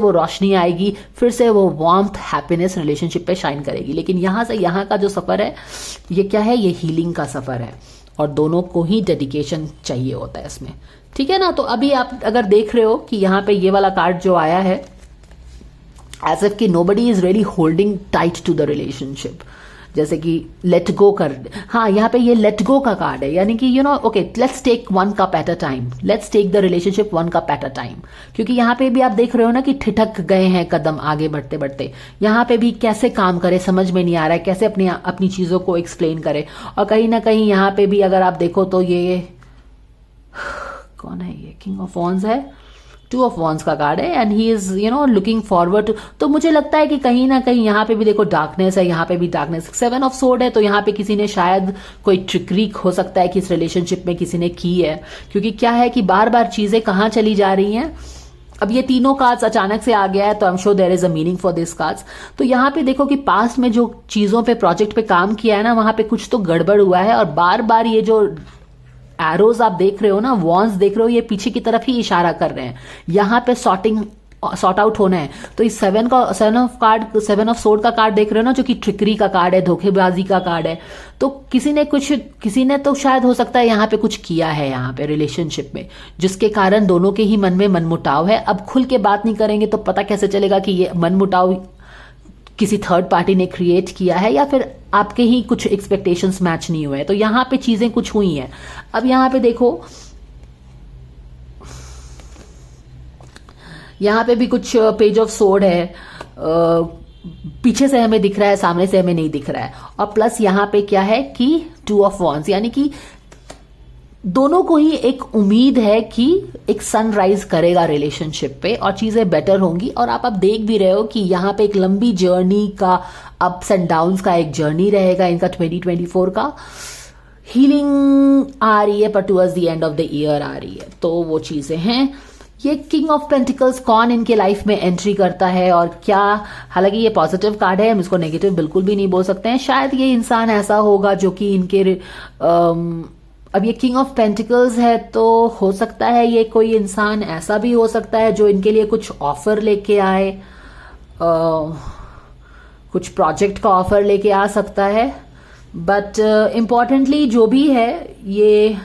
वो रोशनी आएगी, फिर से वो वार्मथ हैप्पीनेस रिलेशनशिप पे शाइन करेगी। लेकिन यहाँ से यहाँ का जो सफ़र है ये क्या है, ये हीलिंग का सफ़र है और दोनों को ही डेडिकेशन चाहिए होता है इसमें, ठीक है ना। तो अभी आप अगर देख रहे हो कि यहाँ पे ये वाला कार्ड जो आया है, एज इफ कि nobody is really holding tight to the relationship, जैसे कि लेट गो कर, हाँ यहाँ पे ये लेट गो का कार्ड है, यानी कि you know okay let's take one cup at a time, let's take the relationship one cup at a time. क्योंकि यहाँ पे भी आप देख रहे हो ना कि ठिठक गए हैं कदम आगे बढ़ते बढ़ते, यहाँ पे भी कैसे काम करे समझ में नहीं आ रहा है, कैसे अपनी अपनी चीजों को एक्सप्लेन करे। और कहीं ना कहीं यहाँ पे भी अगर आप देखो तो ये कौन है, ये किंग ऑफ वॉन्ड्स है, टू ऑफ वॉन्ड्स का कार्ड है, and he is you know looking forward to. तो मुझे लगता है कि कहीं ना कहीं यहाँ पे भी देखो डार्कनेस है, यहाँ पे भी डार्कनेस, 7 ऑफ सोर्ड है, तो यहाँ पे किसी ने शायद कोई ट्रिकरी हो सकता है कि इस रिलेशनशिप में किसी ने की है। क्योंकि क्या है कि बार बार चीजें कहाँ चली जा रही हैं। अब ये तीनों कार्ड्स अचानक से आ गया है, तो I am sure there is a meaning for this cards. तो यहाँ पे देखो कि पास्ट में जो चीजों पे प्रोजेक्ट पे काम किया है ना, वहां पे कुछ तो गड़बड़ हुआ है, और बार बार ये जो एरोज आप देख रहे हो ना, वॉन्स देख रहे हो, ये पीछे की तरफ ही इशारा कर रहे हैं, यहाँ पे सॉर्ट आउट होना है। तो इस 7 ऑफ सोर्ड का कार्ड देख रहे हो ना, जो कि ट्रिकरी का कार्ड है, धोखेबाजी का कार्ड है। तो किसी ने तो शायद हो सकता है यहाँ पे कुछ किया है यहाँ पे रिलेशनशिप में, जिसके कारण दोनों के ही मन में मनमुटाव है। अब खुल के बात नहीं करेंगे तो पता कैसे चलेगा कि ये मनमुटाव किसी थर्ड पार्टी ने क्रिएट किया है या फिर आपके ही कुछ एक्सपेक्टेशंस मैच नहीं हुए हैं। तो यहां पे चीजें कुछ हुई हैं। अब यहां पे देखो, यहां पे भी कुछ पेज ऑफ सोर्ड है, पीछे से हमें दिख रहा है, सामने से हमें नहीं दिख रहा है। और प्लस यहां पे क्या है कि 2 ऑफ वॉन्ड्स, यानी कि दोनों को ही एक उम्मीद है कि एक सनराइज करेगा रिलेशनशिप पे और चीजें बेटर होंगी। और आप अब देख भी रहे हो कि यहाँ पे एक लंबी जर्नी का, अप्स एंड डाउन्स का एक जर्नी रहेगा इनका 2024 का। हीलिंग आ रही है पर towards the end of the year आ रही है, तो वो चीजें हैं। ये किंग ऑफ पेंटिकल्स कौन इनके लाइफ में एंट्री करता है और क्या, हालांकि ये पॉजिटिव कार्ड है, हम इसको नेगेटिव बिल्कुल भी नहीं बोल सकते हैं। शायद ये इंसान ऐसा होगा जो कि इनके अब ये किंग ऑफ पेंटिकल्स है, तो हो सकता है ये कोई इंसान ऐसा भी हो सकता है जो इनके लिए कुछ ऑफर लेके आए, कुछ प्रोजेक्ट का ऑफर लेके आ सकता है। बट इम्पॉर्टेंटली जो भी है, ये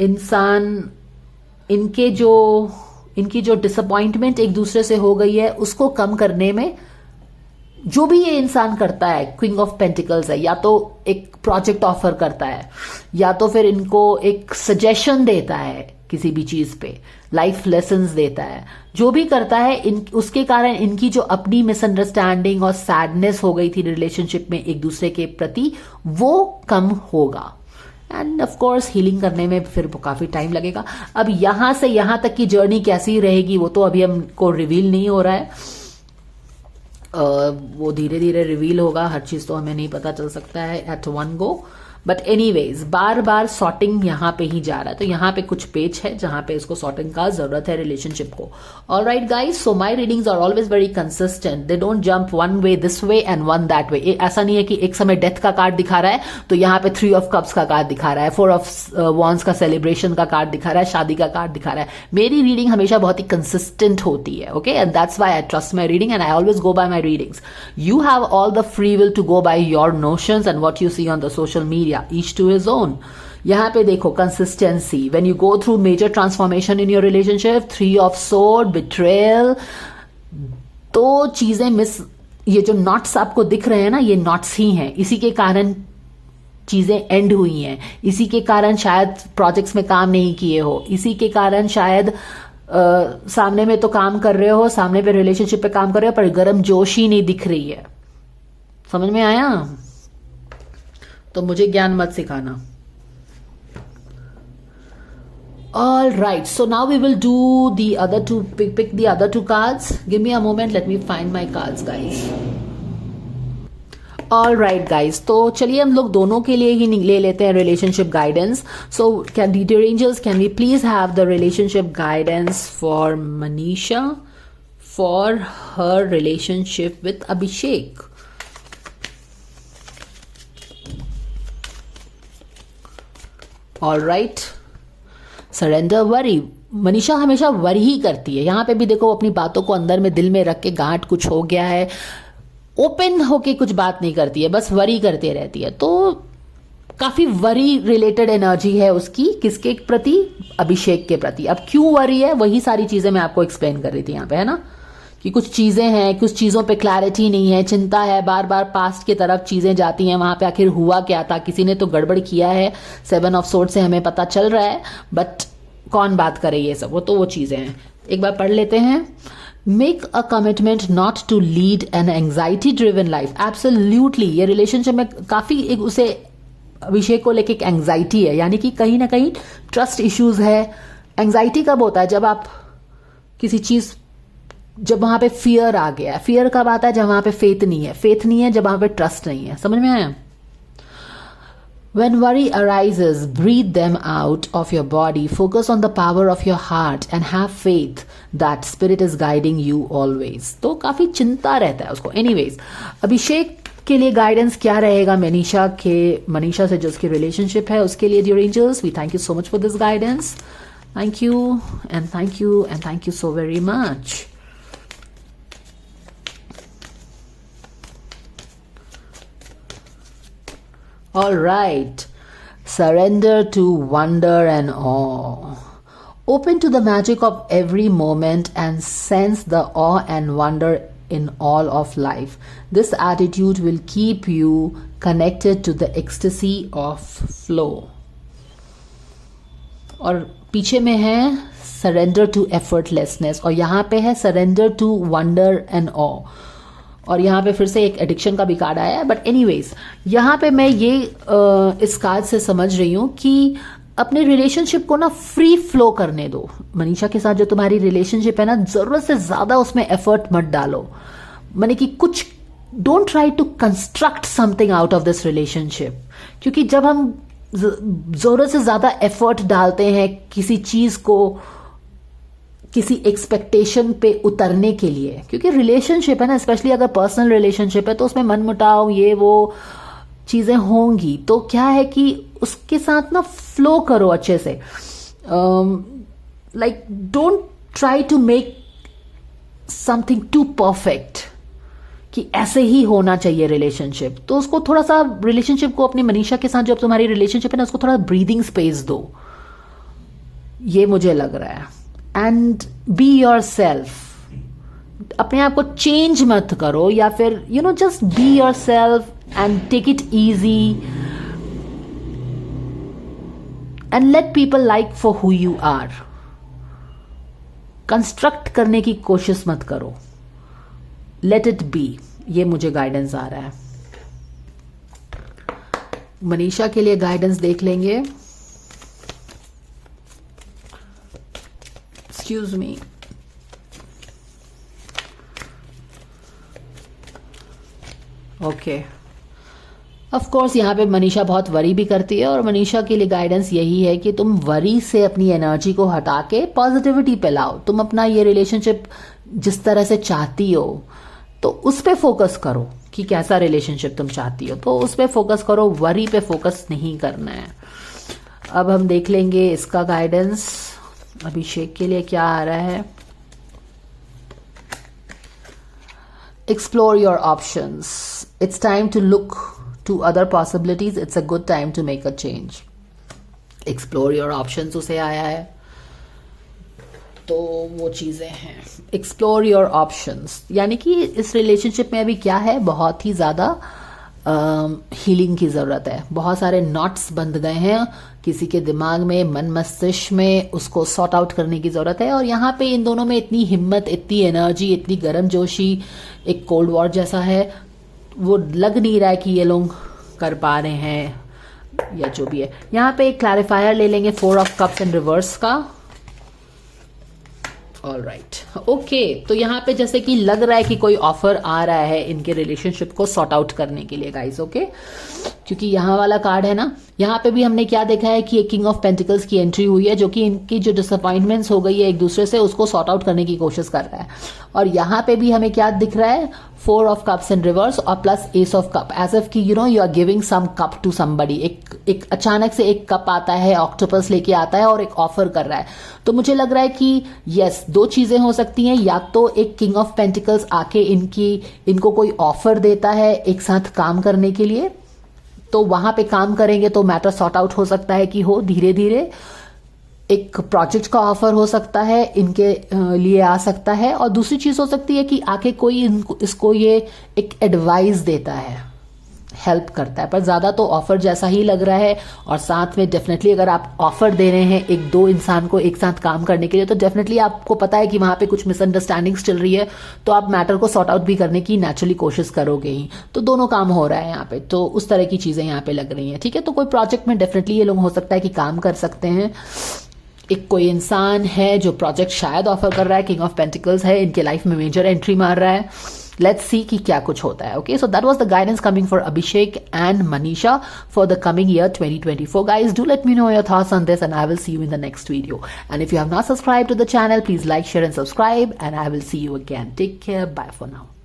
इंसान इनकी जो डिसअपॉइंटमेंट एक दूसरे से हो गई है उसको कम करने में जो भी ये इंसान करता है, क्वीन ऑफ पेंटिकल्स है, या तो एक प्रोजेक्ट ऑफर करता है या तो फिर इनको एक सजेशन देता है किसी भी चीज पे, लाइफ लेसन्स देता है, जो भी करता है उसके कारण इनकी जो अपनी मिसअंडरस्टैंडिंग और सैडनेस हो गई थी रिलेशनशिप में एक दूसरे के प्रति, वो कम होगा। एंड ऑफ कोर्स हीलिंग करने में फिर काफी टाइम लगेगा। अब यहां से यहां तक की जर्नी कैसी रहेगी वो तो अभी हमको रिवील नहीं हो रहा है, वो धीरे धीरे रिवील होगा। हर चीज तो हमें नहीं पता चल सकता है at one go. But anyways बार बार सॉर्टिंग यहाँ पे ही जा रहा है, तो यहाँ पे कुछ पेज है जहां पे इसको सॉर्टिंग का जरूरत है रिलेशनशिप को। Alright guys, so my readings are always very consistent, they don't jump one way this way and one that way. ऐसा नहीं है कि एक समय डेथ का कार्ड दिखा रहा है तो यहाँ पे 3 ऑफ कप्स का कार्ड दिखा रहा है, 4 ऑफ वॉन्ड्स का सेलिब्रेशन का कार्ड दिखा रहा है, शादी का कार्ड दिखा रहा है। मेरी रीडिंग हमेशा बहुत ही कंसिस्टेंट होती है, okay, and that's why I trust my reading and I always go by my readings. You have all the free will to go by your notions and what you see on the social media, each to his own. यहाँ पे देखो consistency, when you go through major transformation in your relationship, 3 of sword, betrayal, तो चीजें miss, ये जो knots आपको दिख रहे हैं ना, ये नॉट्स ही हैं, इसी के कारण चीजें एंड हुई हैं, इसी के कारण शायद प्रोजेक्ट्स में काम नहीं किए हो, इसी के कारण शायद सामने में तो काम कर रहे हो, सामने पे रिलेशनशिप पे काम कर रहे हो पर गर्म जोश ही नहीं दिख रही है। समझ में आया? तो मुझे ज्ञान मत सिखाना। All right, so now we will do the other two, pick the other 2 cards. Give me a moment, let me find my cards, guys. All right, guys, तो चलिए हम लोग दोनों के लिए ही ले लेते हैं relationship guidance. So can the angels, can we please have the relationship guidance for Manisha for her relationship with Abhishek? All right. Surrender, worry. Manisha हमेशा वरी ही करती है, यहाँ पे भी देखो अपनी बातों को अंदर में दिल में रख के, गांठ कुछ हो गया है, ओपन होके कुछ बात नहीं करती है, बस वरी करते रहती है। तो काफी वरी रिलेटेड एनर्जी है उसकी, किसके प्रति? अभिषेक के प्रति। अब क्यों वरी है, वही सारी चीजें मैं आपको एक्सप्लेन कर रही थी यहाँ पे, है ना, कि कुछ चीजें हैं, कुछ चीजों पे क्लैरिटी नहीं है, चिंता है, बार बार पास्ट की तरफ चीजें जाती हैं, वहां पे आखिर हुआ क्या था, किसी ने तो गड़बड़ किया है, 7 ऑफ सोर्ड से हमें पता चल रहा है, बट कौन बात करे ये सब, वो चीजें हैं। एक बार पढ़ लेते हैं। Make a commitment not to lead an anxiety driven life. Absolutely, ये रिलेशनशिप में काफी एक उसे अभिषेक को लेके एक एंग्जाइटी है, यानी कि कहीं ना कहीं ट्रस्ट इश्यूज है। एंग्जाइटी कब होता है? जब आप किसी चीज, जब वहां पे फियर आ गया है। फियर कब आता है? जब वहां पे फेथ नहीं है। फेथ नहीं है जब वहां पे ट्रस्ट नहीं है। समझ में आया? When worry arises, breathe them out of your body, focus on the power of your heart and have faith that spirit is guiding you always. तो काफी चिंता रहता है उसको। Anyways, अभिषेक के लिए गाइडेंस क्या रहेगा मनीषा से जो उसकी रिलेशनशिप है उसके लिए? Dear angels, we thank you so much for this guidance. Thank you and thank you and thank you so very much. All right. Surrender to wonder and awe. Open to the magic of every moment and sense the awe and wonder in all of life. This attitude will keep you connected to the ecstasy of flow. और पीछे में है surrender to effortlessness और यहाँ पे है surrender to wonder and awe. और यहाँ पे फिर से एक एडिक्शन का भी कार्ड आया है, बट एनीवेज यहाँ पे मैं ये इस कार्ड से समझ रही हूँ कि अपने रिलेशनशिप को ना फ्री फ्लो करने दो। मनीषा के साथ जो तुम्हारी रिलेशनशिप है ना, जरूरत से ज्यादा उसमें एफर्ट मत डालो। माने कि कुछ don't try to construct something out of this relationship, क्योंकि जब हम जरूरत से ज्यादा एफर्ट डालते हैं किसी चीज को, किसी एक्सपेक्टेशन पे उतरने के लिए, क्योंकि रिलेशनशिप है ना, स्पेशली अगर पर्सनल रिलेशनशिप है तो उसमें मनमुटाव ये वो चीजें होंगी। तो क्या है कि उसके साथ ना फ्लो करो अच्छे से। Like don't try to make something too perfect कि ऐसे ही होना चाहिए रिलेशनशिप। तो उसको थोड़ा सा, रिलेशनशिप को अपनी मनीषा के साथ जो तुम्हारी रिलेशनशिप है ना, उसको थोड़ा ब्रीदिंग स्पेस दो, ये मुझे लग रहा है। And be yourself. अपने आप को चेंज मत करो, या फिर just be yourself and take it easy and let people like for who you are. Construct करने की कोशिश मत करो, लेट इट बी। ये मुझे गाइडेंस आ रहा है। मनीषा के लिए गाइडेंस देख लेंगे। Excuse me. Okay. Of course यहाँ पे मनीषा बहुत वरी भी करती है, और मनीषा के लिए गाइडेंस यही है कि तुम वरी से अपनी एनर्जी को हटा के पॉजिटिविटी पे लाओ। तुम अपना ये रिलेशनशिप जिस तरह से चाहती हो तो उस पे फोकस करो कि कैसा रिलेशनशिप तुम चाहती हो, तो उस पे फोकस करो, वरी पे फोकस नहीं करना है। अब हम देख लेंगे इसका गाइडेंस अभिषेक के लिए क्या आ रहा है। Explore your options, it's time to look to other possibilities, it's a good time to make a change. Explore your options उसे आया है, तो वो चीजें हैं। एक्सप्लोर योर ऑप्शंस यानी कि इस रिलेशनशिप में अभी क्या है, बहुत ही ज्यादा हीलिंग की जरूरत है। बहुत सारे नॉट्स बंध गए हैं किसी के दिमाग में, मन मस्तिष्क में, उसको सॉर्ट आउट करने की जरूरत है। और यहाँ पे इन दोनों में इतनी हिम्मत, इतनी एनर्जी, इतनी गर्मजोशी, एक कोल्ड वॉर जैसा है, वो लग नहीं रहा है कि ये लोग कर पा रहे हैं या जो भी है। यहाँ पे एक क्लैरिफायर ले लेंगे 4 ऑफ कप्स इन रिवर्स का। All right, okay. तो यहाँ पे जैसे कि लग रहा है कि कोई ऑफर आ रहा है इनके रिलेशनशिप को सॉर्ट आउट करने के लिए गाइस। ओके, क्योंकि यहाँ वाला कार्ड है ना, यहाँ पे भी हमने क्या देखा है कि एक किंग ऑफ पेंटिकल्स की एंट्री हुई है, जो कि इनकी जो डिसअपॉइंटमेंट्स हो गई है एक दूसरे से, उसको सॉर्ट आउट करने की कोशिश कर रहा है। और यहाँ पे भी हमें क्या दिख रहा है, 4 ऑफ कप्स इन रिवर्स और plus S of cup, as if कि you are giving some cup to somebody. एक अचानक से एक कप आता है, ऑक्टोपस लेके आता है और एक ऑफर कर रहा है। तो मुझे लग रहा है कि यस, 2 चीजें हो सकती हैं, या तो एक किंग ऑफ पेंटिकल्स आके इनको कोई ऑफर देता है एक साथ काम करने के लिए, तो वहां पे काम करेंगे तो मैटर सॉर्ट आउट हो सकता है कि हो धीरे धीरे। एक प्रोजेक्ट का ऑफर हो सकता है, इनके लिए आ सकता है। और दूसरी चीज हो सकती है कि आके कोई इसको ये एक एडवाइस देता है, हेल्प करता है, पर ज्यादा तो ऑफर जैसा ही लग रहा है। और साथ में डेफिनेटली अगर आप ऑफर दे रहे हैं एक 2 इंसान को एक साथ काम करने के लिए, तो डेफिनेटली आपको पता है कि वहां पे कुछ मिसअंडरस्टैंडिंग्स चल रही है, तो आप मैटर को सॉर्ट आउट भी करने की नेचुरली कोशिश करोगे ही। तो दोनों काम हो रहा है यहाँ पे, तो उस तरह की चीजें यहाँ पे लग रही हैं। ठीक है, तो कोई प्रोजेक्ट में डेफिनेटली ये लोग हो सकता है कि काम कर सकते हैं। एक कोई इंसान है जो प्रोजेक्ट शायद ऑफर कर रहा है, किंग ऑफ पेंटिकल्स है, इनके लाइफ में मेजर एंट्री मार रहा है। लेट्स सी कि क्या कुछ होता है। Okay, so that was the guidance coming for Abhishek and Manisha for the coming year 2024. Guys, do let me know your thoughts on this and I will see you in the next video. And if you have not subscribed to the channel, please like, share and subscribe, and I will see you again. Take care. Bye for now.